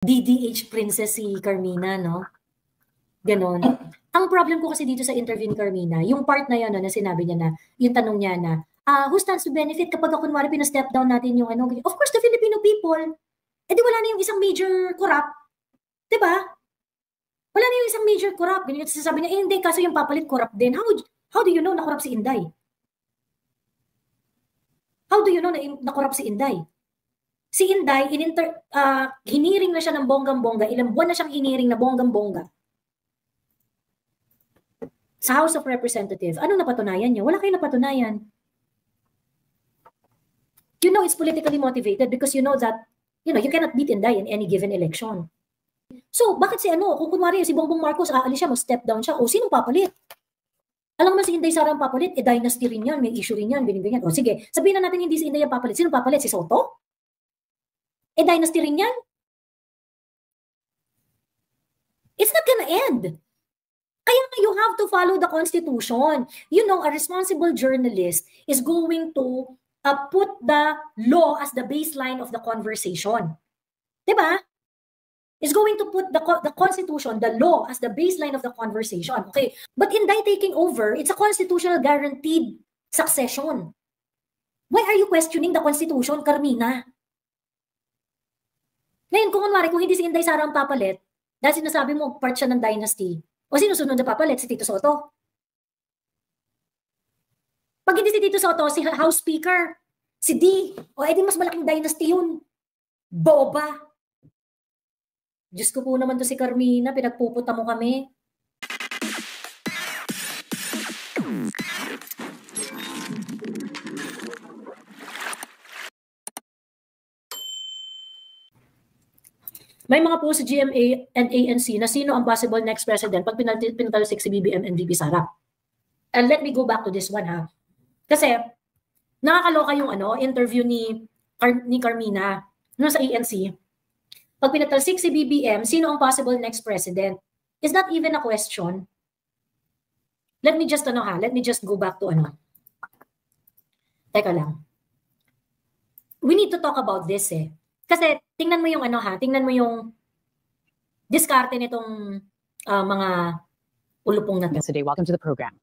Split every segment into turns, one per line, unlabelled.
DDH princess si Carmina, no? Ganon. Ang problem ko kasi dito sa interview ni Carmina, yung part na yun, na sinabi niya na, yung tanong niya na, who stands to benefit kapag kunwari pina-step down natin yung ano? Of course, the Filipino people. Eh di wala na yung isang major corrupt. Diba? Wala na yung isang major corrupt. Ganyan sasabi niya, hindi, kaso yung papalit corrupt din. How do you know na corrupt si Inday? How do you know na corrupt si Inday? Si Inday, hiniring na siya ng bonggang-bongga. Ilang buwan na siyang hiniring na bonggang-bongga. Sa House of Representatives, anong napatunayan niya? Wala kayong napatunayan. You know it's politically motivated because you know that, you cannot beat Inday in any given election. So, bakit kung kunwari si Bongbong Marcos, aalis siya, mag-step down siya, sinong papalit? Alam mo si Inday Sara ang papalit, dynasty rin yan, may issue rin yan, ganyan. Sige, sabihin na natin hindi si Inday ang papalit. Sino papalit? Si Soto? Dynasty rin yan? It's not gonna end. Kaya you have to follow the Constitution. A responsible journalist is going to put the law as the baseline of the conversation. Diba? Is going to put the Constitution, the law, as the baseline of the conversation. Okay, but Inday taking over, it's a constitutional guaranteed succession. Why are you questioning the Constitution, Carmina? Ngayon, kung hindi si Inday Sara ang papalit, dahil sinasabi mo, part siya ng dynasty, o sinusunod na papalit, si Tito Soto? Pag hindi si Tito Soto, si House Speaker, si D, edi mas malaking dynasty yun. Boba. Diyos ko po naman to si Carmina, pinagpuputa mo kami. May mga po sa GMA and ANC na sino ang possible next president pag pinatalsik si BBM and VP Sara. And let me go back to this one, ha. Kasi, nakakaloka yung interview ni Carmina sa ANC. Pag pinatalsik si BBM, sino ang possible next president? Is that even a question? Let me just go back to Teka lang. We need to talk about this Kasi tingnan mo yung tingnan mo yung diskarte nitong mga ulupong na to.
Today, welcome to the program.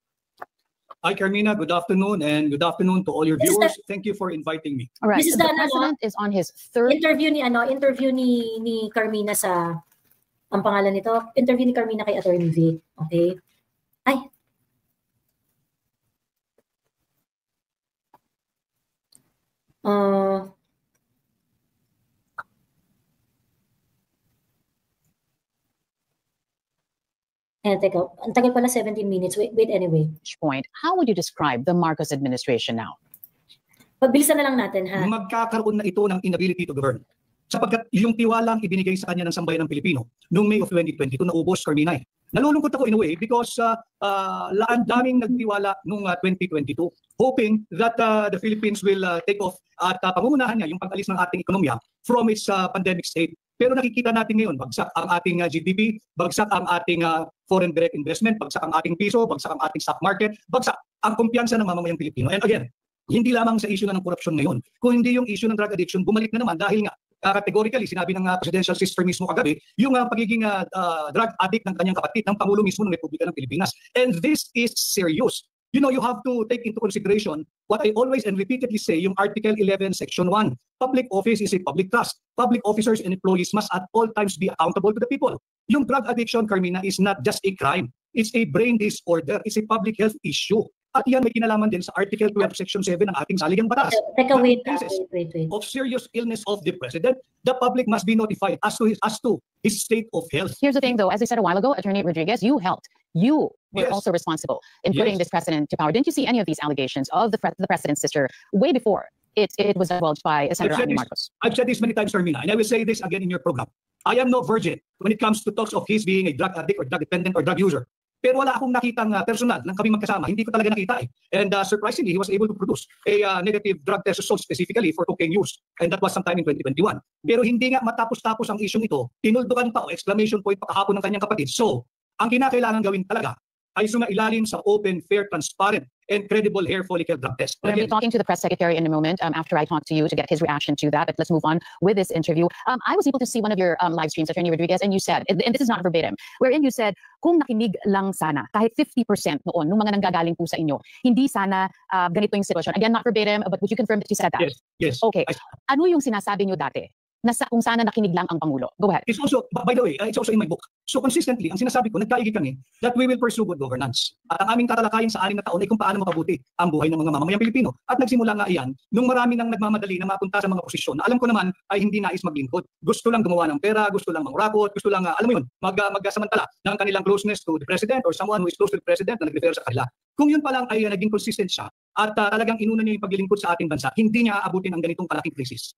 Hi, Carmina. Good afternoon, and good afternoon to all your viewers. Thank you for inviting me.
All right. The president is on his third
interview ni Carmina sa ang pangalan nito. Interview ni Carmina kay Attorney Vic. Okay? Ay. Teka, ang tagal pala 17 minutes. Wait anyway.
Point. How would you describe the Marcos administration now?
Pagbilisan na lang natin, ha?
Magkakaroon na ito ng inability to govern. Sapagkat yung tiwalang ibinigay sa kanya ng sambayan ng Pilipino noong May of 2022 naubos, Carmina. Nalulungkot ako in a way because daming nagtiwala noong 2022 hoping that the Philippines will take off at pangungunahan niya yung pag-alis ng ating ekonomiya from its pandemic state. Pero nakikita natin ngayon, bagsak ang ating GDP, bagsak ang ating foreign direct investment, bagsak ang ating piso, bagsak ang ating stock market, bagsak ang kumpiyansa ng mamamayang Pilipino. And again, hindi lamang sa issue na ng korupsyon ngayon, kung hindi yung issue ng drug addiction, bumalik na naman dahil nga categorically, sinabi ng presidential sister mismo kagabi, yung pagiging drug addict ng kanyang kapatid, ng Pangulo mismo ng Republika ng Pilipinas. And this is serious. You have to take into consideration what I always and repeatedly say, yung Article 11, Section 1. Public office is a public trust. Public officers and employees must at all times be accountable to the people. Yung drug addiction, Carmina, is not just a crime. It's a brain disorder. It's a public health issue. At yan may kinalaman din sa Article 12, Section 7 ng ating saligang batas.
Teka, wait.
Of serious illness of the president, the public must be notified as to his state of health.
Here's the thing, though. As I said a while ago, Attorney Rodriguez, you helped. You were also responsible in putting this president to power. Didn't you see any of these allegations of the president's sister way before it was divulged by Senator Amy Marcos?
I've said this many times, Carmina, and I will say this again in your program. I am no virgin when it comes to talks of his being a drug addict or drug dependent or drug user. Pero wala akong nakitang personal ng kami magkasama. Hindi ko talaga nakita And surprisingly, he was able to produce a negative drug test result specifically for cocaine use. And that was sometime in 2021. Pero hindi nga matapos-tapos ang isyong ito, tinuldukan pa o exclamation point pa kahapon ng kanyang kapatid. So, ang kinakailangan gawin talaga ay sumailalim sa open, fair, transparent, and credible hair follicle drug test.
We're going to be talking to the press secretary in a moment after I talk to you to get his reaction to that. But let's move on with this interview. I was able to see one of your live streams, Attorney Rodriguez, and you said, and this is not verbatim, wherein you said, kung nakinig lang sana, kahit 50% noon, nung mga nanggagaling po sa inyo, hindi sana ganito yung sitwasyon. Again, not verbatim, but would you confirm that you said that?
Yes, yes.
Okay. Ano yung sinasabi nyo dati? Kung sana nakinig lang ang Pangulo. Go ahead.
It's also, by the way, it's also in my book. So consistently, ang sinasabi ko, nagkaigit kami that we will pursue good governance. At ang aming tatalakayin sa 6 na taon ay kung paano mapabuti ang buhay ng mga mamamayang Pilipino. At nagsimula nga iyan nung marami nang nagmamadali na mapunta sa mga posisyon na alam ko naman ay hindi nais maglingkod. Gusto lang gumawa ng pera, gusto lang mangurakot, gusto lang, alam mo yun, magsamantala ng kanilang closeness to the President or someone who is close to the President na nag-refer sa kanila. Kung yun pa lang ay naging consistent siya at talagang inuna niya yung paglilingkod sa ating bansa, hindi niya aabutin ang ganitong kalaking krisis.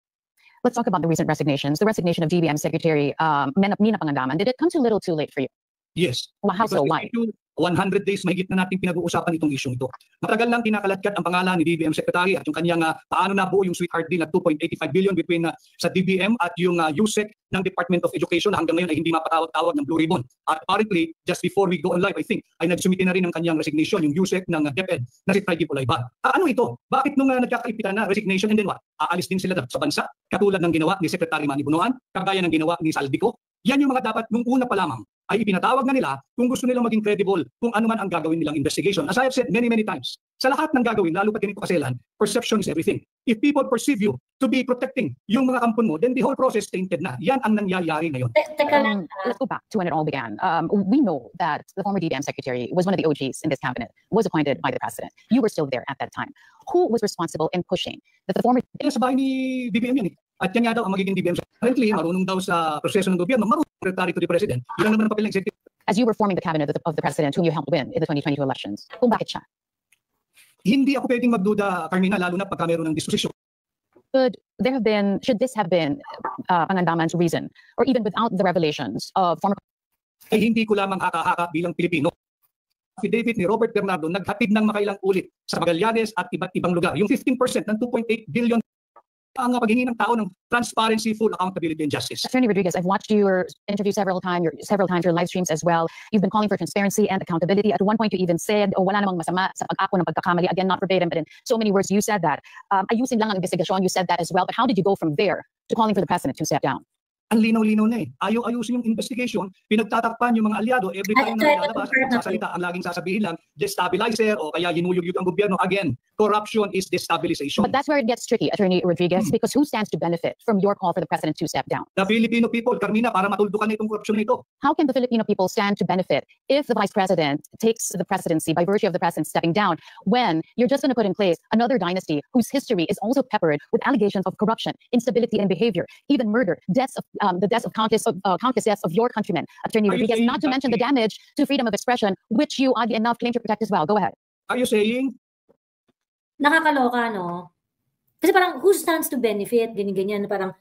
Let's talk about the recent resignations. The resignation of DBM Secretary Nina Pangandaman. Did it come too little too late for you?
Yes.
Well, how so? Why?
100 days mahigit na natin pinag-uusapan itong isyong ito. Matagal lang kinakaladkad ang pangalan ni DBM Secretary at yung kanyang paano nabuo yung sweetheart deal at 2.85 billion between sa DBM at yung USEC ng Department of Education na hanggang ngayon ay hindi mapatawag-tawag ng Blue Ribbon. At apparently, just before we go on live, I think, ay nagsumiti na rin ng kanyang resignation, yung USEC ng DepEd na si Try Pulaiban. Ano ito? Bakit nung nagkakaipitan na resignation and then what? Aalis din sila sa bansa, katulad ng ginawa ni Secretary Manny Bunoan, kagaya ng ginawa ni Saldico? Yan yung mga dapat nung una pa lamang ay ipinatawag na nila kung gusto nilang maging credible kung ano man ang gagawin nilang investigation. As I have said many times, sa lahat ng gagawin, lalo pat ganito kaselan, perception is everything. If people perceive you to be protecting yung mga kampon mo, then the whole process tainted na. Yan ang nangyayari ngayon.
Let's go back to when it all began. We know that the former DBM Secretary was one of the OGs in this cabinet, was appointed by the President. You were still there at that time. Who was responsible in pushing that the former...
Sa bahay ni BBM yan eh. At yan nga daw ang magiging DBM. Currently, marunong daw sa proseso ng gobyerno, marunong secretary to the President. Ilang naman ang papel ng executive.
As you were forming the cabinet of the President whom you helped win in the 2022 elections, kung bakit siya?
Hindi ako pwedeng magduda, Carmina, lalo na pagka meron ng disposisyon.
Should this have been Pangandaman's reason, or even without the revelations of former...
Ay hindi ko lamang haka-haka bilang Pilipino. Affidavit ni Robert Bernardo naghatid ng makailang ulit sa Magallanes at iba't ibang lugar. Yung 15% ng 2.8 billion ang paghingi ng tao ng transparency, full accountability, and justice.
Attorney Rodriguez, I've watched your interview several times, your live streams as well. You've been calling for transparency and accountability. At one point, you even said, wala namang masama sa pag-ako ng pagkakamali. Again, not verbatim, but in so many words, you said that. Ayusin lang ang investigasyon, you said that as well. But how did you go from there to calling for the President to step down?
Ang linaw-linaw na eh. Ayaw ayusin yung investigation, pinagtatakpan yung mga aliado, every time na lalabas, sasalita, ang laging sasabihin lang, destabilizer o kaya hinuyog-yug ang gobyerno. Again, corruption is destabilization.
But that's where it gets tricky, Attorney Rodriguez, because who stands to benefit from your call for the President to step down?
The Filipino people, Carmina, para matuldukan na itong korupsyon nito.
How can the Filipino people stand to benefit if the Vice President takes the presidency by virtue of the President stepping down, when you're just going to put in place another dynasty whose history is also peppered with allegations of corruption, instability and behavior, even murder, the deaths of countless deaths of your countrymen, Attorney Rodriguez, not to mention the damage to freedom of expression, which you, oddly enough, claim to protect as well. Go ahead.
Are you saying?
Nakakaloka, no? Kasi parang, who stands to benefit? Ganyan-ganyan, parang,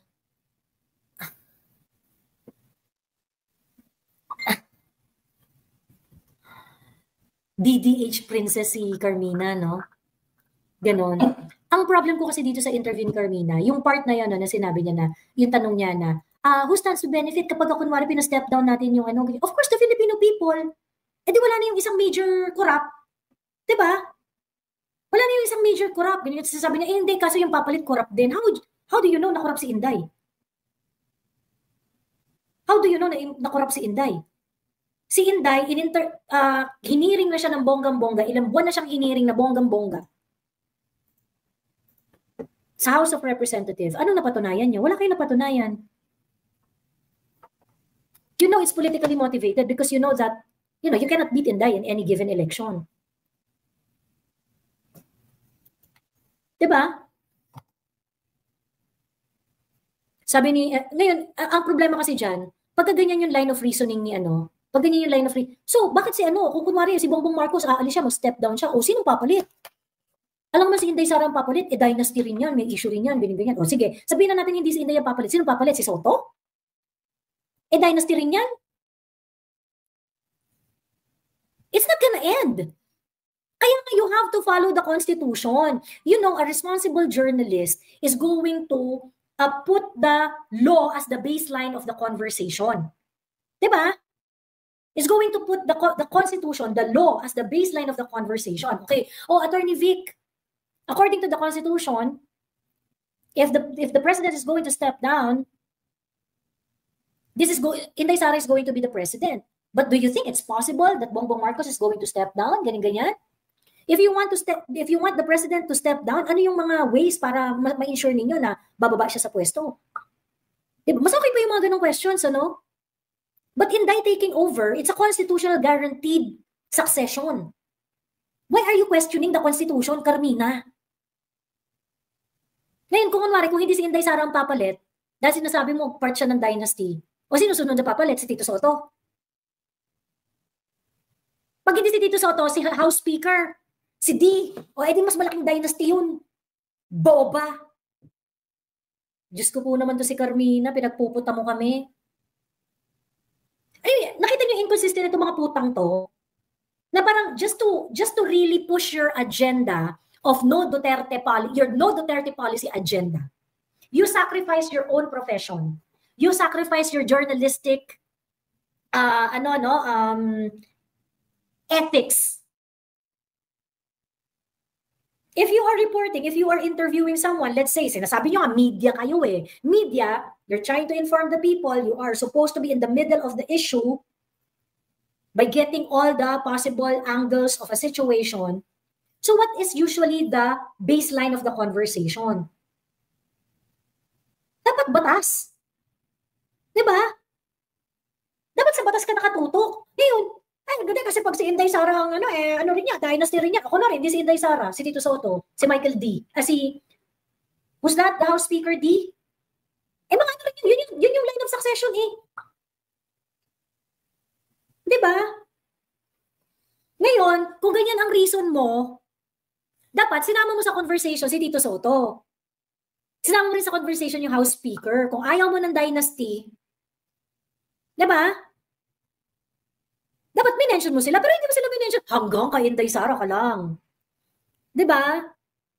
DDH princess si Carmina, no? Ganon. Ang problem ko kasi dito sa interview ni Carmina, yung part na yun, no, na sinabi niya na, yung tanong niya na, who stands to benefit kapag kunwari pinastep down natin yung ano? Of course, the Filipino people. Eh di wala na yung isang major corrupt. Diba? Wala na yung isang major corrupt. Ganyan sasabi niya, hindi, kaso yung papalit corrupt din. How do you know na corrupt si Inday? How do you know na corrupt si Inday? Si Inday, hiniring na siya ng bonggang-bongga. Ilang buwan na siyang hiniring na bonggang-bongga. Sa House of Representatives, ano napatunayan niya? Wala kayong napatunayan. You know it's politically motivated because you know that, you cannot beat Inday in any given election. Diba? Sabi ni, ngayon, ang problema kasi dyan, pagka ganyan yung line of reasoning ni pag ganyan yung line of reasoning, so bakit kung kunwari si Bongbong Marcos, aalis siya, mag-step down siya, sinong papalit? Alam mo si Inday Sara ang papalit, dynasty rin yan, may issue rin yan, ganyan. Sige, sabihin na natin hindi si Inday ang papalit. Sinong papalit? Si Soto? Dynasty rin yan? It's not gonna end. Kaya you have to follow the Constitution. A responsible journalist is going to put the law as the baseline of the conversation. Diba? is going to put the Constitution, the law, as the baseline of the conversation. Okay. Oh, Attorney Vic, according to the Constitution, if the president is going to step down, Inday Sara is going to be the president. But do you think it's possible that Bongbong Marcos is going to step down? Ganyan-ganyan. If you want the president to step down, ano yung mga ways para ma-ensure ninyo na bababa siya sa pwesto? Diba? Mas okay pa yung mga ganong questions, ano? But Inday taking over, it's a constitutional guaranteed succession. Why are you questioning the Constitution, Carmina? Ngayon, kung hindi si Inday Sara ang papalit, dahil sinasabi mo, part siya ng dynasty, o sinusunod na papalit, si Tito Soto. Pag hindi si Tito Soto, si House Speaker, si D, o edi mas malaking dynasty yun. Boba. Diyos ko po naman to si Carmina, pinagpuputa mo kami. Ay, nakita niyo inconsistent itong mga putang to? Na parang just to really push your agenda of no Duterte policy agenda. You sacrifice your own profession. You sacrifice your journalistic ethics. If you are reporting, if you are interviewing someone, let's say, sinasabi nyo nga, media kayo eh. Media, you're trying to inform the people, you are supposed to be in the middle of the issue by getting all the possible angles of a situation. So what is usually the baseline of the conversation? Dapat batas. Diba? Dapat sa batas ka nakatutok. Ngayon, ay, ganda kasi pag si Inday Sara ang ano rin niya, dynasty rin niya. Ako na rin, hindi si Inday Sara, si Tito Soto, si Michael D. Who's that? The House Speaker D? Mga ano rin yun yung line of succession eh. Diba? Ngayon, kung ganyan ang reason mo, dapat sinama mo sa conversation si Tito Soto. Sinama mo rin sa conversation yung House Speaker. Kung ayaw mo ng dynasty, diba? Dapat minention mo sila, pero hindi mo sila minention. Hanggang kay Inday Sara ka lang. Diba?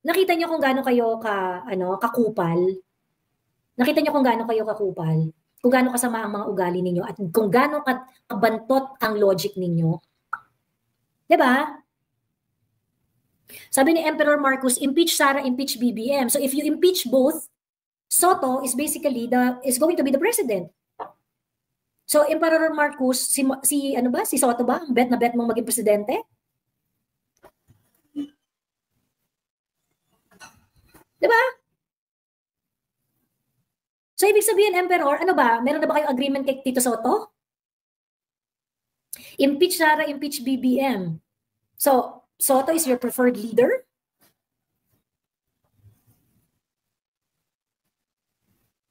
Nakita niyo kung gaano kayo kakupal. Nakita niyo kung gaano kayo kakupal. Kung gaano kasama ang mga ugali ninyo at kung gaano kabantot ang logic ninyo. Diba? Sabi ni Emperor Marcos, impeach Sara, impeach BBM. So if you impeach both, Soto is basically is going to be the president. So, Emperor Marcos, si Soto ba? Bet na bet mong maging presidente? Diba? So, ibig sabihin, Emperor, ano ba? Meron na ba kayong agreement kay Tito Soto? Impeach Sara, impeach BBM. So, Soto is your preferred leader?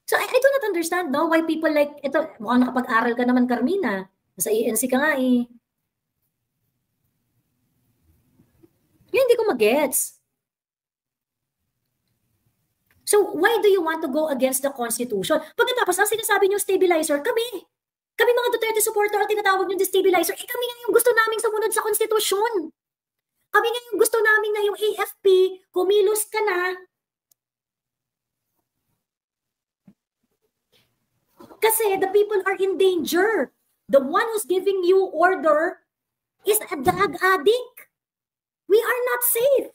So, I do not understand why people like, ito, mukhang nakapag-aral ka naman, Carmina. Nasa ANC ka nga eh. Yun, hindi ko magets. So, why do you want to go against the Constitution? Pagkatapos, ang sinasabi niyo stabilizer, kami mga Duterte supporter, ang tinatawag niyo destabilizer, kami nga yung gusto naming sumunod sa Constitution. Kami nga yung gusto namin na yung AFP, kumilos ka na, kasi the people are in danger. The one who's giving you order is a drug addict. We are not safe.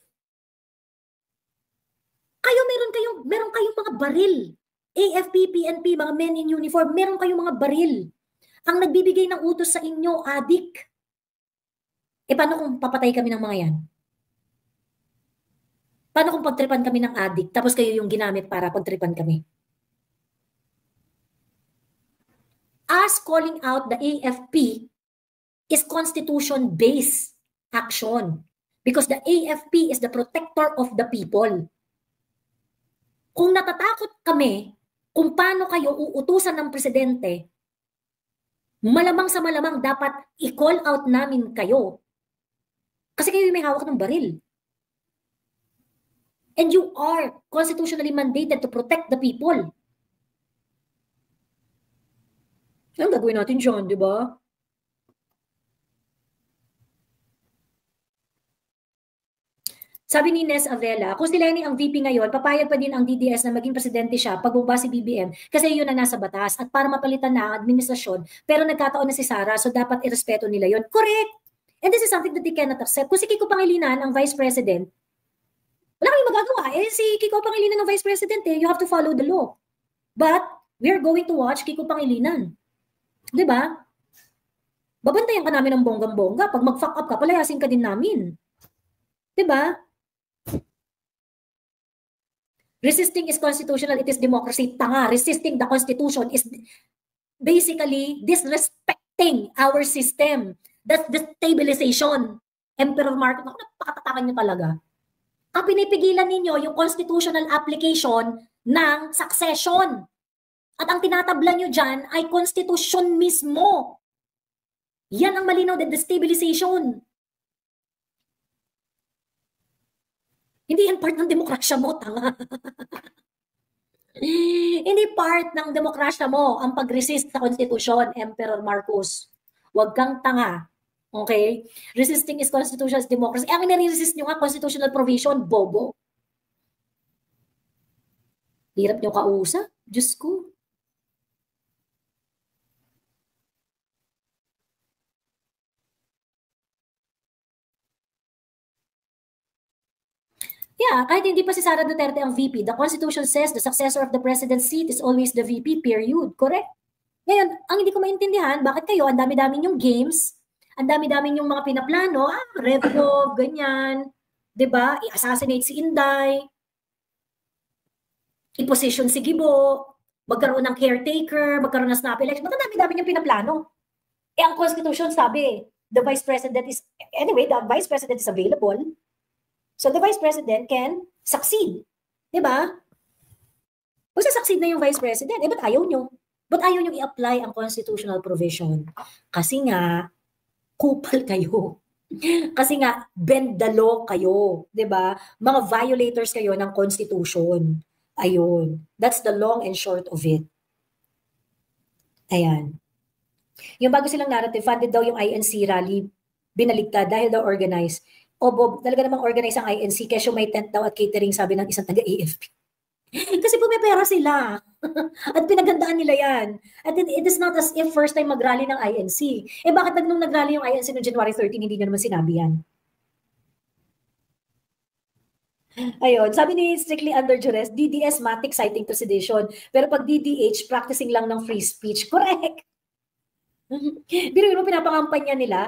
Meron kayong mga baril. AFP, PNP, mga men in uniform, meron kayong mga baril. Ang nagbibigay ng utos sa inyo, addict. Paano kung papatay kami ng mga yan? Paano kung pagtripan kami ng addict, tapos kayo yung ginamit para pagtripan kami? Us calling out the AFP is constitution-based action because the AFP is the protector of the people. Kung natatakot kami kung paano kayo uutusan ng presidente, malamang sa malamang dapat i-call out namin kayo. Kasi kayo yung may hawak ng baril. And you are constitutionally mandated to protect the people. Ang gagawin natin dyan, di ba? Sabi ni Nes Avela, kung si Lenny ang VP ngayon, papayag pa din ang DDS na maging presidente siya pag bumaba si BBM kasi yun na nasa batas at para mapalitan na ang administrasyon, pero nagkataon na si Sara, so dapat irespeto nila yun. Correct! And this is something that they cannot accept. Kung si Kiko Pangilinan ang vice president, wala kayong magagawa. Si Kiko Pangilinan ang vice president, you have to follow the law. But we are going to watch Kiko Pangilinan. Diba? Babantayan ka namin ng bonggang-bongga. Pag mag-fuck up ka, palayasin ka din namin. Diba? Resisting is constitutional, it is democracy. Tanga, resisting the constitution is basically disrespecting our system. That's destabilization. Emperor Marcos, naku, napakatatangan nyo talaga. Ang pinipigilan ninyo yung constitutional application ng succession. At ang tinatabla nyo dyan ay constitution mismo. Yan ang malinaw na destabilization. Hindi yan part ng demokrasya mo, tanga. Hindi part ng demokrasya mo ang pag-resist sa konstitusyon, Emperor Marcos. Huwag kang tanga. Okay? Resisting is constitutional democracy. Ang nire-resist nyo nga, constitutional provision, bobo. Hirap nyo kausap. Diyos ko. Yeah, kahit hindi pa si Sara Duterte ang VP, the Constitution says the successor of the president's seat is always the VP, period. Correct? Ngayon, ang hindi ko maintindihan, bakit kayo, ang dami-dami yung games, ang dami-dami yung mga pinaplano, Revco, ganyan, diba? I-assassinate si Inday, i-position si Gibo, magkaroon ng caretaker, magkaroon ng snap election, ba't ang dami-dami yung pinaplano? Ang Constitution sabi, the Vice President is, anyway, the Vice President is available, so the Vice President can succeed. Diba? Kung succeed na yung Vice President, ba't ayaw nyo? Ba't ayaw nyo i-apply ang constitutional provision? Kasi nga, kupal kayo. Kasi nga, bend the law kayo. Diba? Mga violators kayo ng Constitution. Ayun. That's the long and short of it. Ayan. Yung bago silang narrative, funded daw yung INC rally, binaligtad dahil daw organized. O Bob, talaga namang organize ang INC kasi may tent daw at catering, sabi ng isang taga-AFP. Kasi pumipera sila. At pinagandaan nila yan. At it is not as if first time mag-rally ng INC. Bakit nung nag-rally yung INC noong January 13, hindi nyo naman sinabi yan? Ayun, sabi ni Strictly Under Duress, DDS matic citing to sedition. Pero pag DDH, practicing lang ng free speech. Correct. Pero yung pinapangampanya nila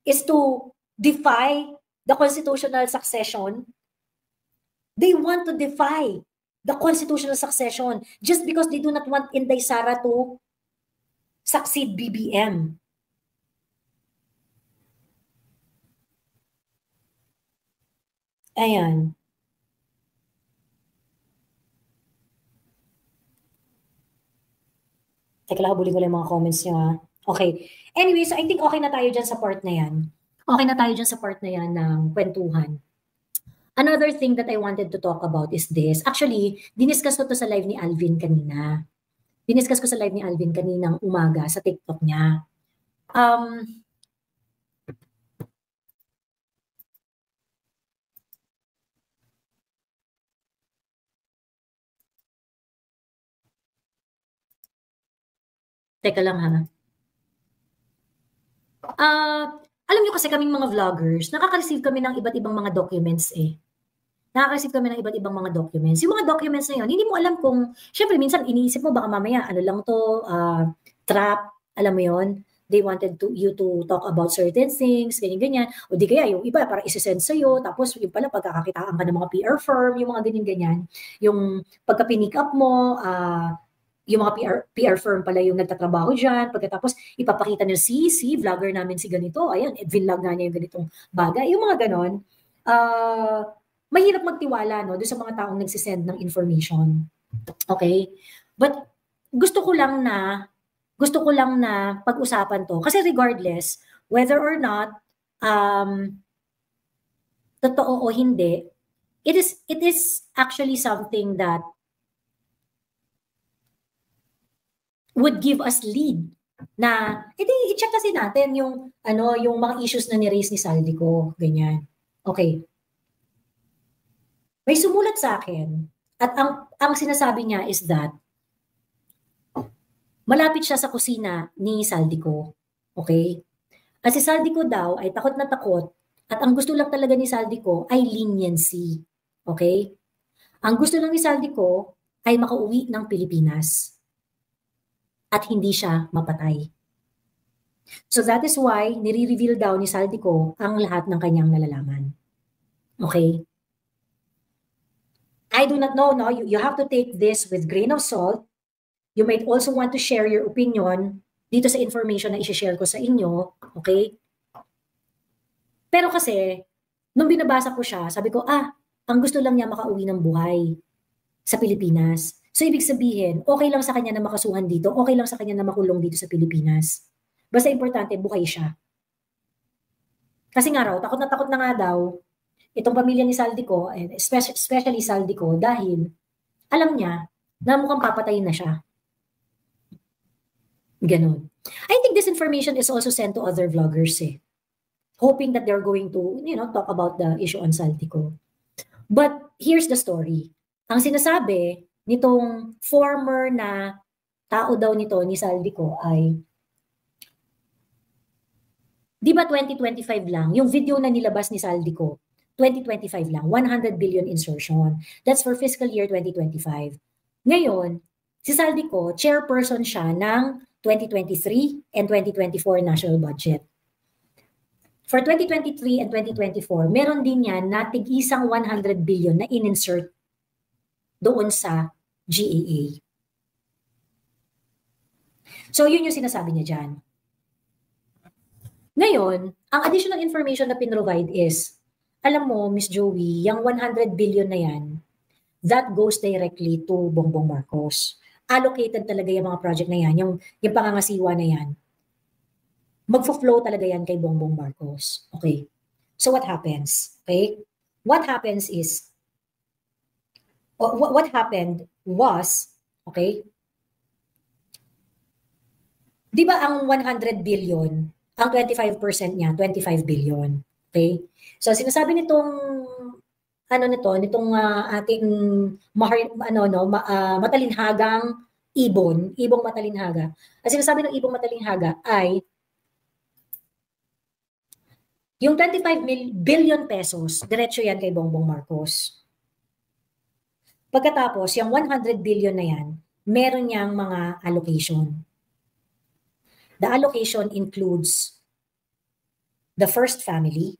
is to defy the constitutional succession. They want to defy the constitutional succession just because they do not want Inday Sara to succeed BBM. Ayan. Teka lang, habulin ko lang yung mga comments nyo, ha? Okay. Anyway, so I think okay na tayo dyan sa part na yan. Okay na tayo dyan sa part na yan ng kwentuhan. Another thing that I wanted to talk about is this. Actually, diniscuss ko to sa live ni Alvin kanina. Diniscuss ko sa live ni Alvin kaninang umaga sa TikTok niya. Teka lang, ha. Alam niyo kasi kaming mga vloggers, nakaka-receive kami ng iba't ibang mga documents Nakaka-receive kami ng iba't ibang mga documents. Yung mga documents na yun, hindi mo alam kung, syempre minsan iniisip mo baka mamaya, ano lang to, trap, alam mo yun, they wanted you to talk about certain things, ganyan-ganyan. O di kaya yung iba para isi-send sa'yo, tapos yung pala pagkakakitaan ka ng mga PR firm, yung mga ganyan-ganyan. Yung pagka-pinick up mo, yung mga PR firm pala yung nagtatrabaho dyan, pagkatapos ipapakita nila si vlogger namin si ganito, ayan, vlog nga niya yung ganitong bagay, yung mga ganon, mahirap magtiwala, no, doon sa mga taong nagsisend ng information. Okay? But gusto ko lang na pag-usapan to, kasi regardless, whether or not, totoo o hindi, it is actually something that would give us lead na i-check kasi natin yung mga issues na ni-raise ni Saldico, ganyan. Okay. May sumulat sa akin at ang sinasabi niya is that malapit siya sa kusina ni Saldico. Okay? At si Saldico daw ay takot na takot at ang gusto lang talaga ni Saldico ay leniency. Okay? Ang gusto lang ni Saldico ay makauwi ng Pilipinas at hindi siya mapatay. So that is why nire-reveal daw ni Saldico ang lahat ng kanyang nalalaman. Okay? I do not know, no? You have to take this with grain of salt. You might also want to share your opinion dito sa information na i-share ko sa inyo. Okay? Pero kasi, nung binabasa ko siya, sabi ko, ang gusto lang niya makauwi ng buhay sa Pilipinas. So, ibig sabihin, okay lang sa kanya na makasuhan dito, okay lang sa kanya na makulong dito sa Pilipinas. Basta importante, buhay siya. Kasi nga raw, takot na nga daw, itong pamilya ni Saldico, and especially Saldico, dahil alam niya na mukhang papatayin na siya. Ganon. I think this information is also sent to other vloggers hoping that they're going to, talk about the issue on Saldico. But here's the story. Ang sinasabi nitong former na tao daw nito ni Saldico ay, di ba 2025 lang, yung video na nilabas ni Saldico, 2025 lang, 100 billion insertion. That's for fiscal year 2025. Ngayon, si Saldico, chairperson siya ng 2023 and 2024 national budget. For 2023 and 2024, meron din yan na tig-isang 100 billion na in-insert doon sa GAA. So, yun yung sinasabi niya dyan. Ngayon, ang additional information na pinrovide is, alam mo, Miss Joey, yung 100 billion na yan, that goes directly to Bongbong Marcos. Allocated talaga yung mga project na yan, yung pangangasiwa na yan. Magfo-flow talaga yan kay Bongbong Marcos. Okay. So what happens? Okay? What happens is, what happened was, okay, di ba ang 100 billion, ang 25% niya, 25 billion. Okay? So sinasabi nitong nitong ating matalinhagang ibong matalinhaga. Ang sinasabi ng ibong matalinhaga ay yung 25 billion pesos, diretso yan kay Bongbong Marcos. Pagkatapos, yung 100 billion na yan, meron niyang mga allocation. The allocation includes the first family.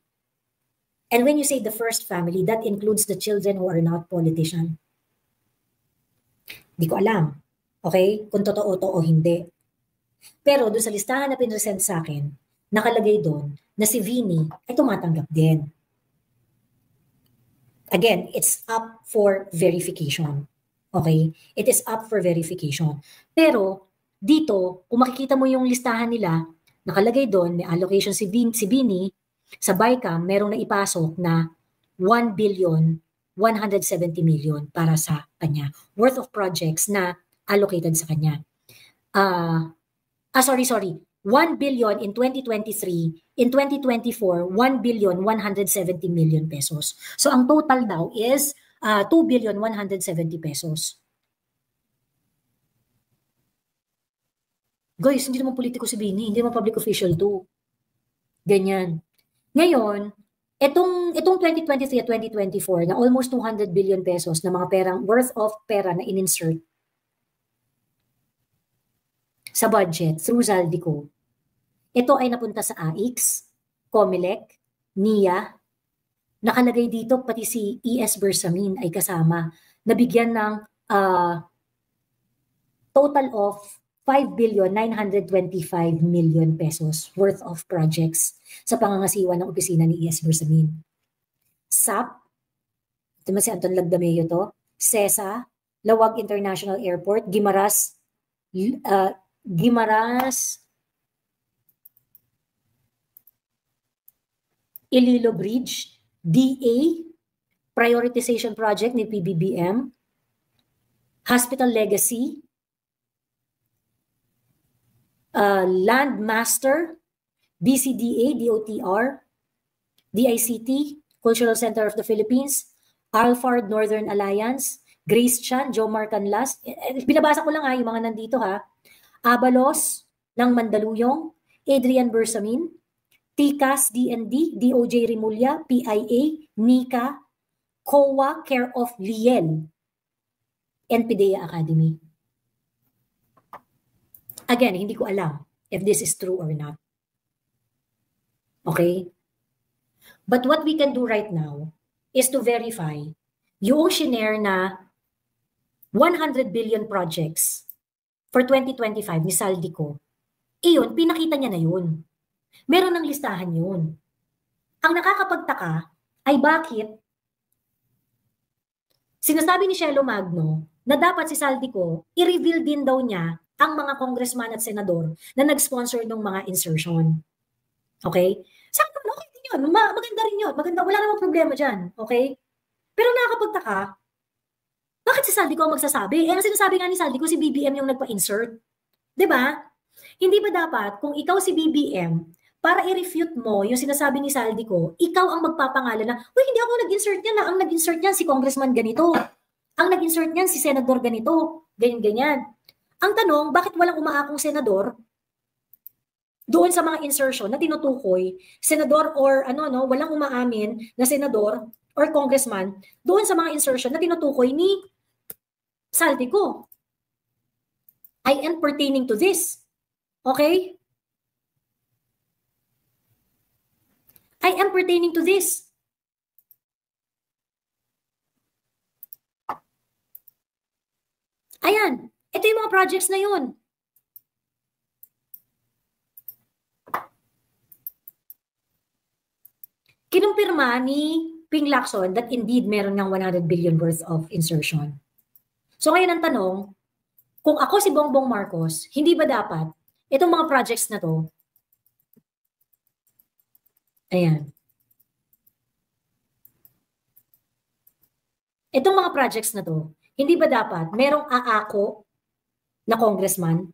And when you say the first family, that includes the children who are not politician. Di ko alam. Okay? Kung totoo to o hindi. Pero doon sa listahan na pinresent sa akin, nakalagay doon na si Vinny ay tumatanggap din. Again, it's up for verification. Okay? It is up for verification. Pero dito, kung makikita mo yung listahan nila, nakalagay doon, may allocation si Vinny, sa BICAM, merong naipasok na 1 billion 170 million para sa kanya. Worth of projects na allocated sa kanya. Sorry. 1 billion in 2023, in 2024, 1 billion 170 million pesos. So ang total daw is 2 billion 170 pesos. Guys, hindi naman politiko si Bini, hindi naman public official to. Ganyan. Ngayon, itong 2023 at 2024 na almost 200 billion pesos na mga perang worth of pera na in-insert sa budget through Saldico. Ito ay napunta sa AIX, COMELEC, NIA. Nakalagay dito pati si ES Bersamin ay kasama. Nabigyan ng total of 5 billion 925 million pesos worth of projects sa pangangasiwa ng opisina ni ES Bersamin. SAP, ito si Anton Lagdameo to, CESA, Lawag International Airport, Guimaras Iloilo Bridge, DA, Prioritization Project ni PBBM, Hospital Legacy, Landmaster, BCDA, DOTR, DICT, Cultural Center of the Philippines, Alfard Northern Alliance, Grace Chan, Jomar Canlas, binabasa ko lang ha, yung mga nandito ha, Abalos ng Mandaluyong, Adrian Bersamin, TICAS, DND, DOJ Rimulya, PIA, NICA, COA, Care of Liel, NPDEA Academy. Again, hindi ko alam if this is true or not. Okay? But what we can do right now is to verify yung shinare na 100 billion projects for 2025 ni Saldico. Iyon, pinakita niya na yun. Meron ng listahan yun. Ang nakakapagtaka ay bakit sinasabi ni Shelo Magno na dapat si Saldico i-reveal din daw niya ang mga congressman at senador na nag-sponsor ng mga insertion. Okay? Sabi ko, okay din yun. Maganda rin yun. Maganda. Wala namang problema dyan. Okay? Pero nakakapagtaka, bakit si Saldico ang magsasabi? Ang sinasabi nga ni Saldico, si BBM yung nagpa-insert. Diba? Hindi ba dapat, kung ikaw si BBM, para i-refute mo yung sinasabi ni Saldico, ikaw ang magpapangalan na, uy, hindi ako nag-insert niyan. Ang nag-insert niyan si congressman ganito. Ang nag-insert niyan si senador ganito. Ganyan-ganyan. Ang tanong, bakit walang umaakong senador doon sa mga insertion na tinutukoy, senador or walang umaamin na senador or congressman doon sa mga insertion na tinutukoy ni Saldico? I am pertaining to this. Okay? I am pertaining to this. Ayan. Ito yung mga projects na yun. Kinumpirma ni Ping Lacson that indeed meron ng 100 billion worth of insertion. So ngayon ang tanong, kung ako si Bongbong Marcos, hindi ba dapat itong mga projects na to, ayan. Itong mga projects na to, hindi ba dapat merong aako na congressman?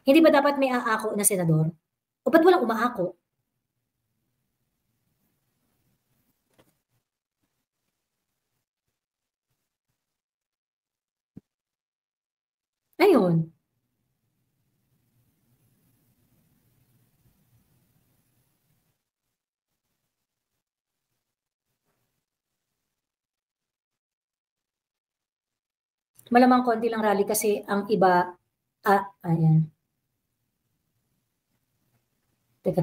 Hindi ba dapat may aako na senador? O ba't walang umaako? Ayun. Malamang konti lang rally kasi ang iba, ayan. Teka.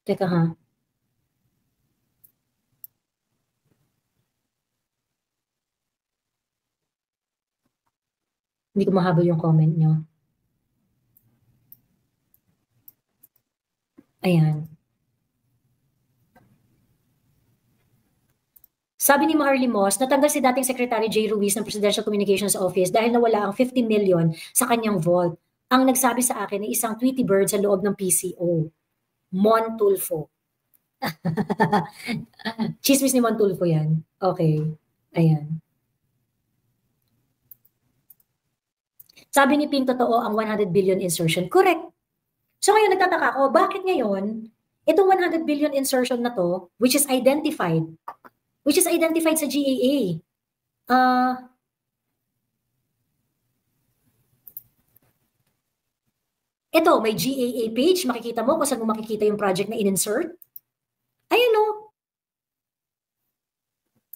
Teka ha. Hindi ko mahabol yung comment nyo. Ayan. Sabi ni Maharly Moss, natanggal si dating Secretary J. Ruiz ng Presidential Communications Office dahil nawala ang 50 million sa kanyang vault. Ang nagsabi sa akin ay isang Tweety Bird sa loob ng PCO. Mon Tulfo. Chismis ni Mon Tulfo yan. Okay. Ayan. Sabi ni Ping, totoo ang 100 billion insertion. Correct. So ngayon nagtataka ako, bakit ngayon, itong 100 billion insertion na to, which is identified sa GAA. Ito, may GAA page. Makikita mo kung saan mo makikita yung project na in-insert. Ayan o.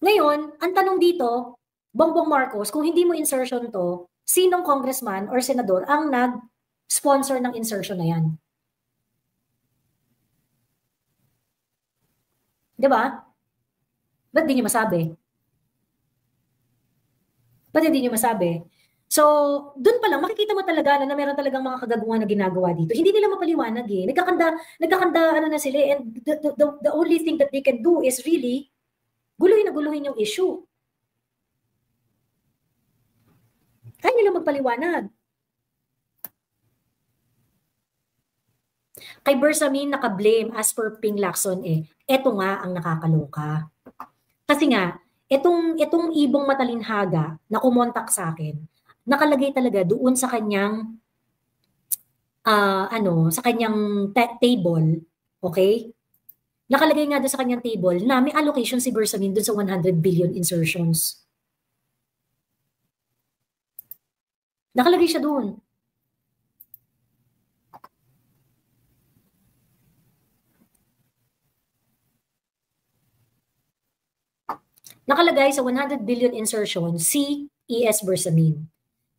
Ngayon, ang tanong dito, Bongbong Marcos, kung hindi mo insertion to, sinong congressman or senador ang nag-sponsor ng insertion na yan? Diba? Ba't di niyo masabi? Ba't hindi niyo masabi? So, dun pa lang, makikita mo talaga na meron talagang mga kagaguhan na ginagawa dito. Hindi nila mapaliwanag eh. Nagkakanda na sila and the only thing that they can do is really guluhin yung issue. Kaya nila magpaliwanag. Kay Bersamin naka-blame as per Ping Lacson eto nga ang nakakaloka. Kasi nga, itong Ibong Matalinhaga na kumontak sa akin, nakalagay talaga doon sa kanyang sa kanyang table, okay? Nakalagay nga doon sa kanyang table na may allocation si Bersamin doon sa 100 billion insertions. Nakalagay siya doon. Nakalagay sa 100 billion insertion si E.S. Bersamin,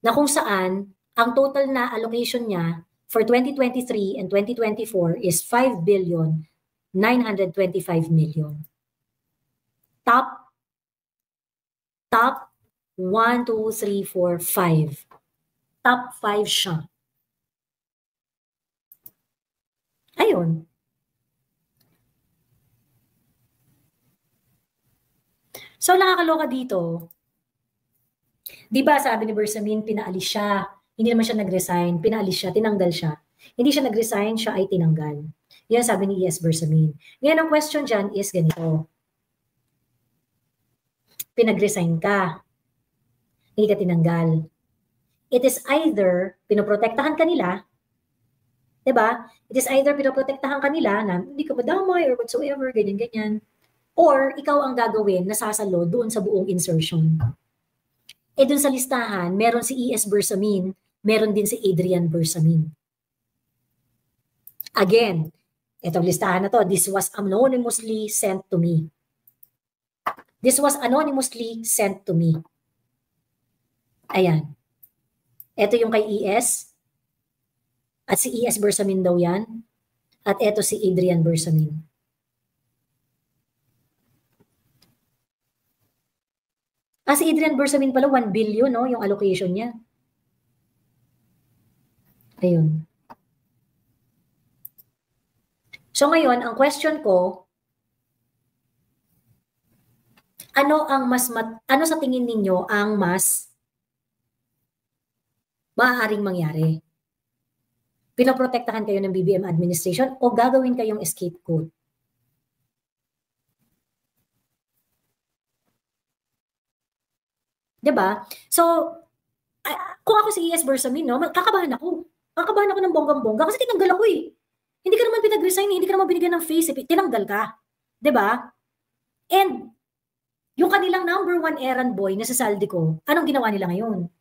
na kung saan ang total na allocation niya for 2023 and 2024 is 5 billion 925 million. Top 1, 2, 3, 4, 5. Top 5 siya. Ayun. So, nakakaloka dito. Di ba sabi ni Bersamin, pinaalis siya. Hindi naman siya nag-resign. Pinaalis siya, tinanggal siya. Hindi siya nag-resign, siya ay tinanggal. Yan sabi ni E.S. Bersamin. Ngayon, ang question dyan is ganito. Pinag-resign ka. Hindi ka tinanggal. It is either pinoprotektahan ka nila, diba? It is either pinoprotektahan ka nila na hindi ka madamay or whatsoever, ganyan-ganyan. Or ikaw ang gagawin na sasalo doon sa buong insertion. Eh doon sa listahan, meron si E.S. Bersamin, meron din si Adrian Bersamin. Again, itong listahan na to, this was anonymously sent to me. This was anonymously sent to me. Ayan. Ito yung kay E.S. At si E.S. Bersamin daw yan. At ito si Adrian Bersamin. Si Adrian Bersamin pala, 1 billion, no, yung allocation niya. Ayun. So ngayon, ang question ko, ano sa tingin ninyo ang mas maaaring mangyari? Pinoprotektahan kayo ng BBM administration o gagawin kayong scapegoat? Diba? So, kung ako si E.S. Bersamin, no, kakabahan ako. Kakabahan ako ng bonggang-bongga kasi tinanggal ako eh. Hindi ka naman pinag-resign, hindi ka naman binigyan ng face, tinanggal ka. Diba? And, yung kanilang number 1 errand boy na sa Saldico, anong ginawa nila ngayon?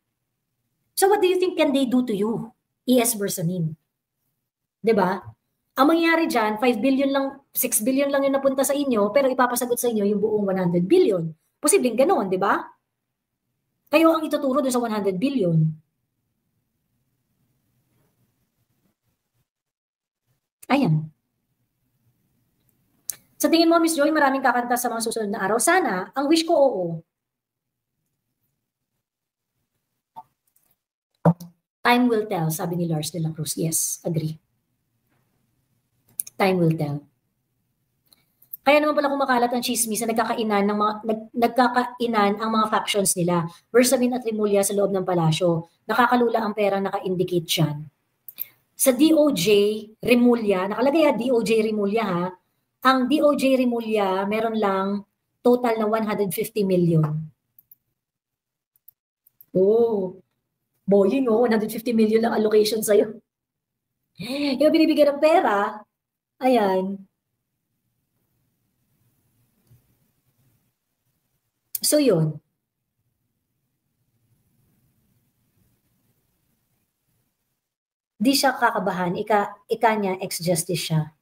So what do you think can they do to you, E.S. Bersamin? Diba? Ang mangyayari dyan, 5 billion lang, 6 billion lang yung napunta sa inyo, pero ipapasagot sa inyo yung buong 100 billion. Posibleng ganoon, diba? Kayo ang ituturo doon sa 100 billion. Ayan. Sa tingin mo, Miss Joy, maraming kakanta sa mga susunod na araw. Sana, ang wish ko, oo. Time will tell, sabi ni Lars de la Cruz. Yes, agree. Time will tell. Kaya naman pala kumakalat ang chismis na nagkakainan ang mga factions nila. Bersamin at Remulla sa loob ng palasyo. Nakakalula ang perang naka-indicate dyan. Sa DOJ Remulla, nakalagay DOJ Remulla ha, ang DOJ Remulla meron lang total na 150 million. Oh, boying 150 million lang allocation sa'yo. Yung binibigyan ng pera, ayan. So yun. Di siya kakabahan, ika niya ex-justice siya.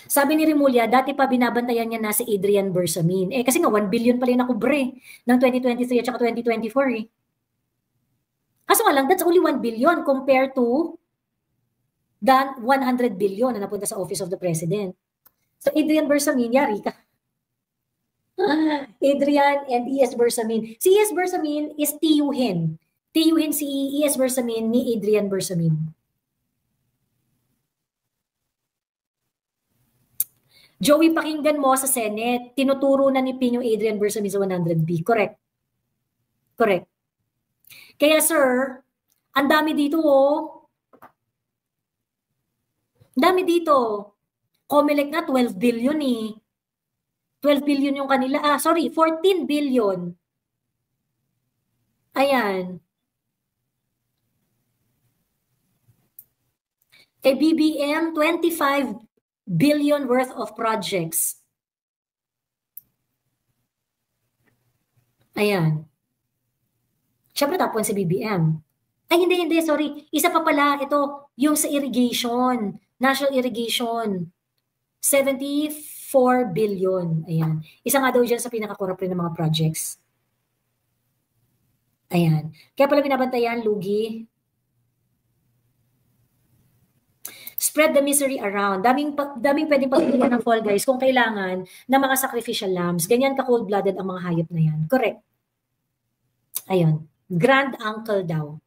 Sabi ni Remulla, dati pa binabantayan niya na si Adrian Bersamin. Kasi nga 1 billion pala yung nakubre ng 2023 at saka 2024 eh. Kaso nga lang, that's only 1 billion compared to the 100 billion na napunta sa Office of the President. So Adrian Bersamin, yari ka. Adrian and E.S. Bersamin. Si E.S. Bersamin is tiyuhin. Tiyuhin si E.S. Bersamin ni Adrian Bersamin. Joey, pakinggan mo sa Senate, tinuturo na ni Pino Adrian Bersamin sa 100B. Correct. Correct. Kaya sir, ang dami dito Ang dami dito. Comelec nga 12 billion eh. 12 billion yung kanila. 14 billion. Ayan. Kay BBM, 25 billion worth of projects. Ayan. Siyempre top 1 si BBM. Ay, hindi, sorry. Isa pa pala, ito, yung sa irrigation, national irrigation, 74 billion. Ayan. Isa nga daw dyan sa pinakakorap rin ng mga projects. Ayan. Kaya pala binabantayan, lugi. Spread the misery around. Daming pwedeng pagpilihan ng fall guys kung kailangan ng mga sacrificial lambs. Ganyan ka cold-blooded ang mga hayop na yan. Correct. Ayun. Grand uncle daw.